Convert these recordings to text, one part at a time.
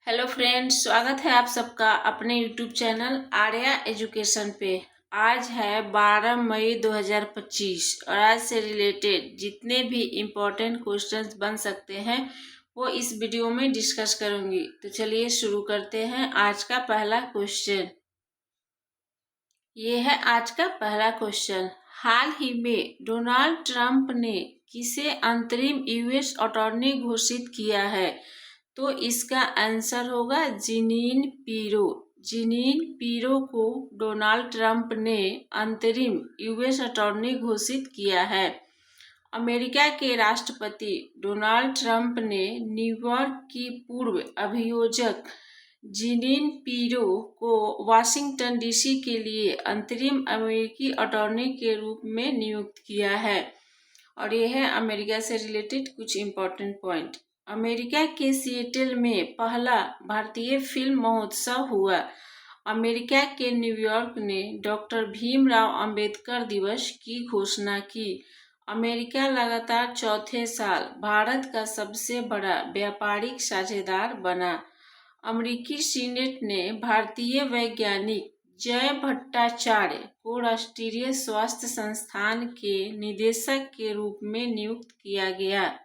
Hello friends, स्वागत है आप सबका अपने यूट्यूब चैनल आर्या एजुकेशन पे। आज है 12 मई 2025 और आज से रिलेटेड जितने भी इम्पोर्टेंट क्वेश्चंस बन सकते हैं वो इस वीडियो में डिस्कस करूंगी। तो चलिए शुरू करते हैं। आज का पहला क्वेश्चन ये है। आज का पहला क्वेश्चन, हाल ही में डोनाल्ड ट्रंप ने किसे अंतरिम यूएस अटॉर्नी घोषित किया है? तो इसका आंसर होगा जीनीन पीरो। जीनीन पीरो को डोनाल्ड ट्रंप ने अंतरिम यूएस अटॉर्नी घोषित किया है। अमेरिका के राष्ट्रपति डोनाल्ड ट्रंप ने न्यूयॉर्क की पूर्व अभियोजक जीनीन पीरो को वाशिंगटन डीसी के लिए अंतरिम अमेरिकी अटॉर्नी के रूप में नियुक्त किया है। और ये है अमेरिका से रिलेटेड कुछ इम्पोर्टेंट पॉइंट। अमेरिका के सिएटल में पहला भारतीय फिल्म महोत्सव हुआ। अमेरिका के न्यूयॉर्क ने डॉक्टर भीमराव अंबेडकर दिवस की घोषणा की। अमेरिका लगातार चौथे साल भारत का सबसे बड़ा व्यापारिक साझेदार बना। अमेरिकी सीनेट ने भारतीय वैज्ञानिक जय भट्टाचार्य को राष्ट्रीय स्वास्थ्य संस्थान के निदेशक के रूप में नियुक्त किया गया।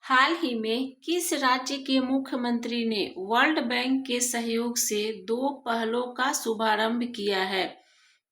हाल ही में किस राज्य के मुख्यमंत्री ने वर्ल्ड बैंक के सहयोग से 2 पहलों का शुभारंभ किया है?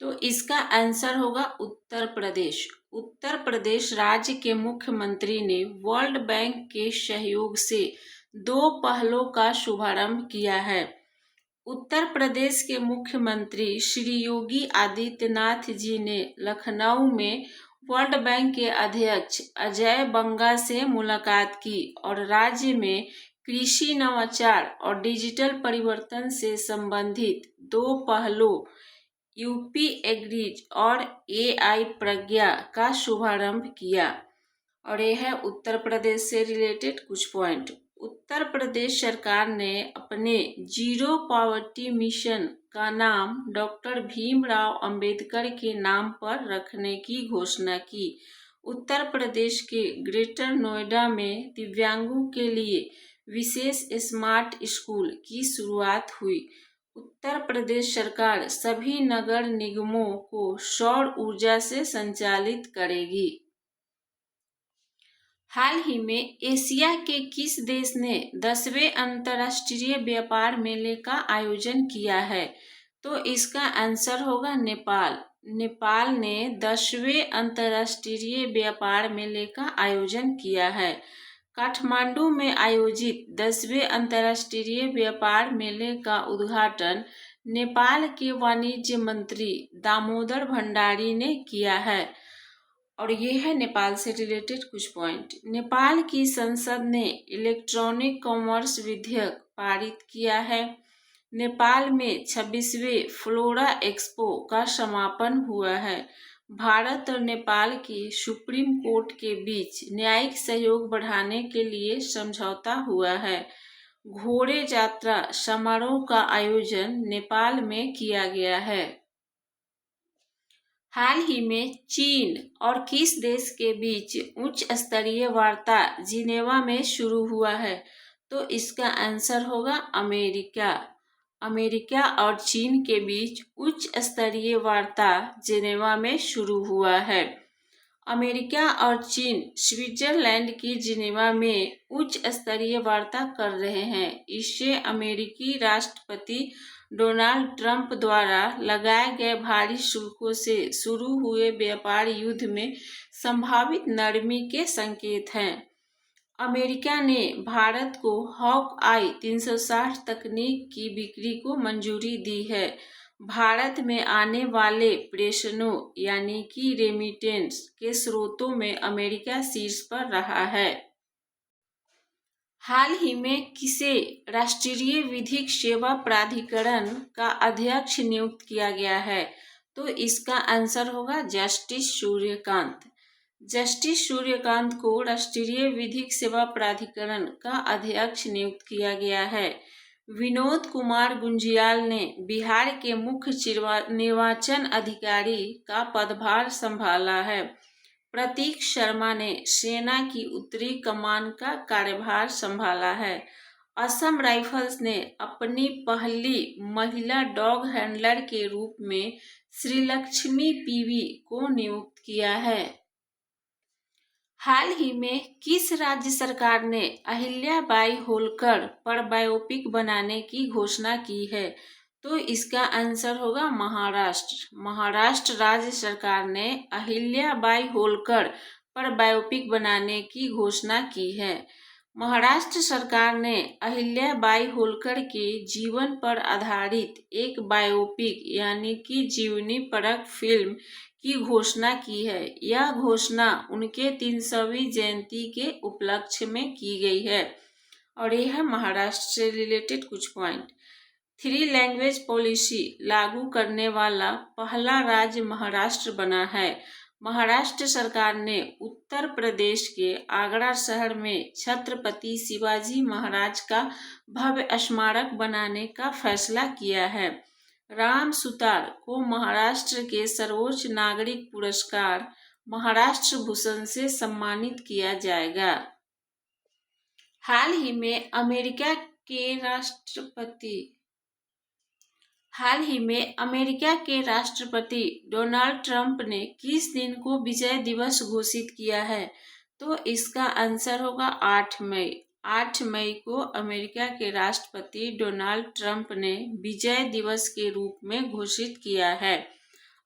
तो इसका आंसर होगा उत्तर प्रदेश। उत्तर प्रदेश राज्य के मुख्यमंत्री ने वर्ल्ड बैंक के सहयोग से 2 पहलों का शुभारंभ किया है। उत्तर प्रदेश के मुख्यमंत्री श्री योगी आदित्यनाथ जी ने लखनऊ में वर्ल्ड बैंक के अध्यक्ष अजय बंगा से मुलाकात की और राज्य में कृषि नवाचार और डिजिटल परिवर्तन से संबंधित 2 पहलों यूपी एग्रीज और एआई प्रज्ञा का शुभारंभ किया। और यह है उत्तर प्रदेश से रिलेटेड कुछ पॉइंट। उत्तर प्रदेश सरकार ने अपने जीरो पॉवर्टी मिशन का नाम डॉक्टर भीमराव अंबेडकर के नाम पर रखने की घोषणा की। उत्तर प्रदेश के ग्रेटर नोएडा में दिव्यांगों के लिए विशेष स्मार्ट स्कूल की शुरुआत हुई। उत्तर प्रदेश सरकार सभी नगर निगमों को सौर ऊर्जा से संचालित करेगी। हाल ही में एशिया के किस देश ने 10वें अंतर्राष्ट्रीय व्यापार मेले का आयोजन किया है? तो इसका आंसर होगा नेपाल। नेपाल ने 10वें अंतर्राष्ट्रीय व्यापार मेले का आयोजन किया है। काठमांडू में आयोजित 10वें अंतर्राष्ट्रीय व्यापार मेले का उद्घाटन नेपाल के वाणिज्य मंत्री दामोदर भंडारी ने किया है। और ये है नेपाल से रिलेटेड कुछ पॉइंट। नेपाल की संसद ने इलेक्ट्रॉनिक कॉमर्स विधेयक पारित किया है। नेपाल में 26वें फ्लोरा एक्सपो का समापन हुआ है। भारत और नेपाल की सुप्रीम कोर्ट के बीच न्यायिक सहयोग बढ़ाने के लिए समझौता हुआ है। घोड़े यात्रा समारोह का आयोजन नेपाल में किया गया है। हाल ही में चीन और किस देश के बीच उच्च स्तरीय वार्ता जिनेवा में शुरू हुआ है? तो इसका आंसर होगा अमेरिका। अमेरिका और चीन के बीच उच्च स्तरीय वार्ता जिनेवा में शुरू हुआ है। अमेरिका और चीन स्विट्जरलैंड की जिनेवा में उच्च स्तरीय वार्ता कर रहे हैं। इससे अमेरिकी राष्ट्रपति डोनाल्ड ट्रंप द्वारा लगाए गए भारी शुल्कों से शुरू हुए व्यापार युद्ध में संभावित नरमी के संकेत हैं। अमेरिका ने भारत को हॉक आई 360 तकनीक की बिक्री को मंजूरी दी है। भारत में आने वाले प्रेषणों यानी कि रेमिटेंस के स्रोतों में अमेरिका शीर्ष पर रहा है। हाल ही में किसे राष्ट्रीय विधिक सेवा प्राधिकरण का अध्यक्ष नियुक्त किया गया है? तो इसका आंसर होगा जस्टिस सूर्यकांत। जस्टिस सूर्यकांत को राष्ट्रीय विधिक सेवा प्राधिकरण का अध्यक्ष नियुक्त किया गया है। विनोद कुमार गुंजियाल ने बिहार के मुख्य निर्वाचन अधिकारी का पदभार संभाला है। प्रतीक शर्मा ने सेना की उत्तरी कमान का कार्यभार संभाला है। असम राइफल्स ने अपनी पहली महिला डॉग हैंडलर के रूप में श्रीलक्ष्मी पीवी को नियुक्त किया है। हाल ही में किस राज्य सरकार ने अहिल्याबाई होलकर पर बायोपिक बनाने की घोषणा की है? तो इसका आंसर होगा महाराष्ट्र। महाराष्ट्र राज्य सरकार ने अहिल्याबाई होलकर पर बायोपिक बनाने की घोषणा की है। महाराष्ट्र सरकार ने अहिल्याबाई होलकर के जीवन पर आधारित एक बायोपिक यानी कि जीवनी परक फिल्म की घोषणा की है। यह घोषणा उनके 300वीं जयंती के उपलक्ष्य में की गई है। और यह है महाराष्ट्र से रिलेटेड कुछ पॉइंट। 3 लैंग्वेज पॉलिसी लागू करने वाला पहला राज्य महाराष्ट्र बना है। महाराष्ट्र सरकार ने उत्तर प्रदेश के आगरा शहर में छत्रपति शिवाजी महाराज का भव्य स्मारक बनाने का फैसला किया है। राम सुतार को महाराष्ट्र के सर्वोच्च नागरिक पुरस्कार महाराष्ट्र भूषण से सम्मानित किया जाएगा। हाल ही में अमेरिका के राष्ट्रपति डोनाल्ड ट्रंप ने किस दिन को विजय दिवस घोषित किया है? तो इसका आंसर होगा 8 मई। 8 मई को अमेरिका के राष्ट्रपति डोनाल्ड ट्रंप ने विजय दिवस के रूप में घोषित किया है।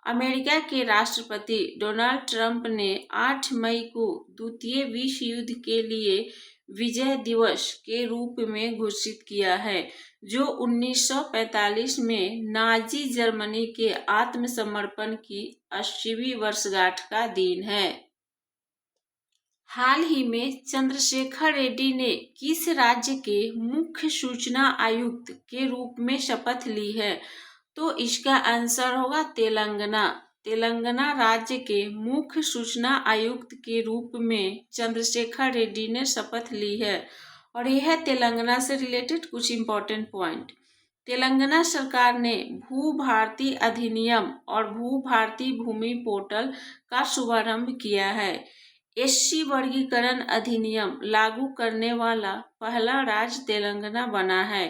अमेरिका के राष्ट्रपति डोनाल्ड ट्रंप ने 8 मई को द्वितीय विश्व युद्ध के लिए विजय दिवस के रूप में घोषित किया है, जो 1945 में नाजी जर्मनी के आत्मसमर्पण की 80वीं वर्षगांठ का दिन है। हाल ही में चंद्रशेखर रेड्डी ने किस राज्य के मुख्य सूचना आयुक्त के रूप में शपथ ली है? तो इसका आंसर होगा तेलंगाना। तेलंगाना राज्य के मुख्य सूचना आयुक्त के रूप में चंद्रशेखर रेड्डी ने शपथ ली है। और यह है तेलंगाना से रिलेटेड कुछ इंपॉर्टेंट पॉइंट। तेलंगाना सरकार ने भू भारती अधिनियम और भू भारती भूमि पोर्टल का शुभारंभ किया है। एससी वर्गीकरण अधिनियम लागू करने वाला पहला राज्य तेलंगाना बना है।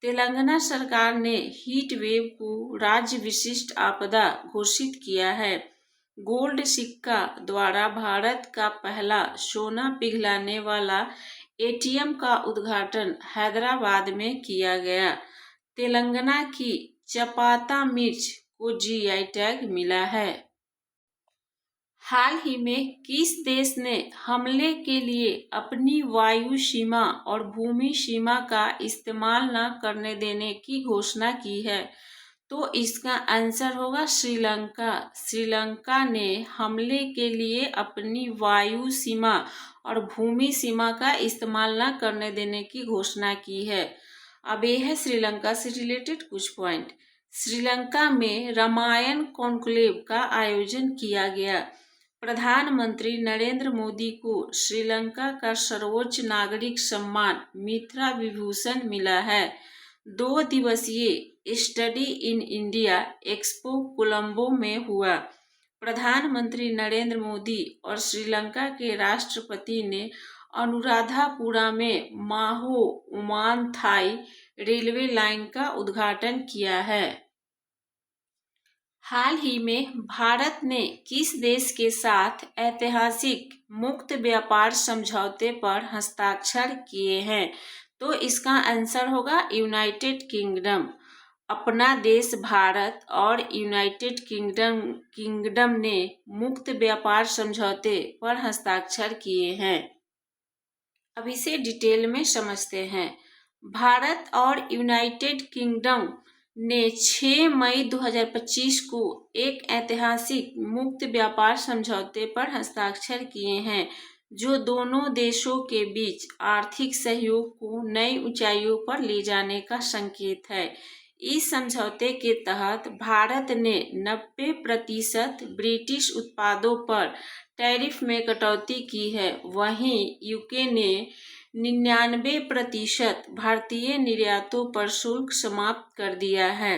तेलंगाना सरकार ने हीट वेव को राज्य विशिष्ट आपदा घोषित किया है। गोल्ड सिक्का द्वारा भारत का पहला सोना पिघलाने वाला एटीएम का उद्घाटन हैदराबाद में किया गया। तेलंगाना की चपाता मिर्च को जीआई टैग मिला है। हाल ही में किस देश ने हमले के लिए अपनी वायु सीमा और भूमि सीमा का इस्तेमाल न करने देने की घोषणा की है? तो इसका आंसर होगा श्रीलंका। श्रीलंका ने हमले के लिए अपनी वायु सीमा और भूमि सीमा का इस्तेमाल न करने देने की घोषणा की है। अब यह है श्रीलंका से रिलेटेड कुछ पॉइंट। श्रीलंका में रामायण कॉन्क्लेव का आयोजन किया गया। प्रधानमंत्री नरेंद्र मोदी को श्रीलंका का सर्वोच्च नागरिक सम्मान मित्रा विभूषण मिला है। 2 दिवसीय study in India expo Colombo में हुआ। प्रधानमंत्री नरेंद्र मोदी और श्रीलंका के राष्ट्रपति ने अनुराधापुरा में माहो ओमान थाई रेलवे लाइन का उद्घाटन किया है। हाल ही में भारत ने किस देश के साथ ऐतिहासिक मुक्त व्यापार समझौते पर हस्ताक्षर किए हैं? तो इसका आंसर होगा यूनाइटेड किंगडम। अपना देश भारत और यूनाइटेड किंगडम ने मुक्त व्यापार समझौते पर हस्ताक्षर किए हैं। अब इसे डिटेल में समझते हैं। भारत और यूनाइटेड किंगडम ने 6 मई 2025 को एक ऐतिहासिक मुक्त व्यापार समझौते पर हस्ताक्षर किए हैं, जो दोनों देशों के बीच आर्थिक सहयोग को नई ऊंचाइयों पर ले जाने का संकेत है। इस समझौते के तहत भारत ने 90% ब्रिटिश उत्पादों पर टैरिफ में कटौती की है, वहीं यूके ने 99% भारतीय निर्यातों पर शुल्क समाप्त कर दिया है।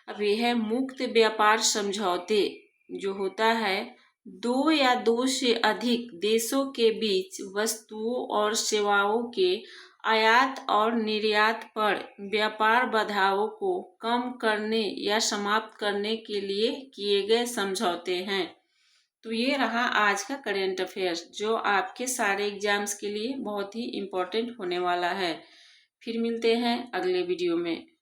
अब यह है मुक्त व्यापार समझौते जो होता है 2 या 2 से अधिक देशों के बीच वस्तुओं और सेवाओं के आयात और निर्यात पर व्यापार बाधाओं को कम करने या समाप्त करने के लिए किए गए समझौते हैं। तो ये रहा आज का करेंट अफेयर्स, जो आपके सारे एग्जाम्स के लिए बहुत ही इम्पोर्टेंट होने वाला है। फिर मिलते हैं अगले वीडियो में।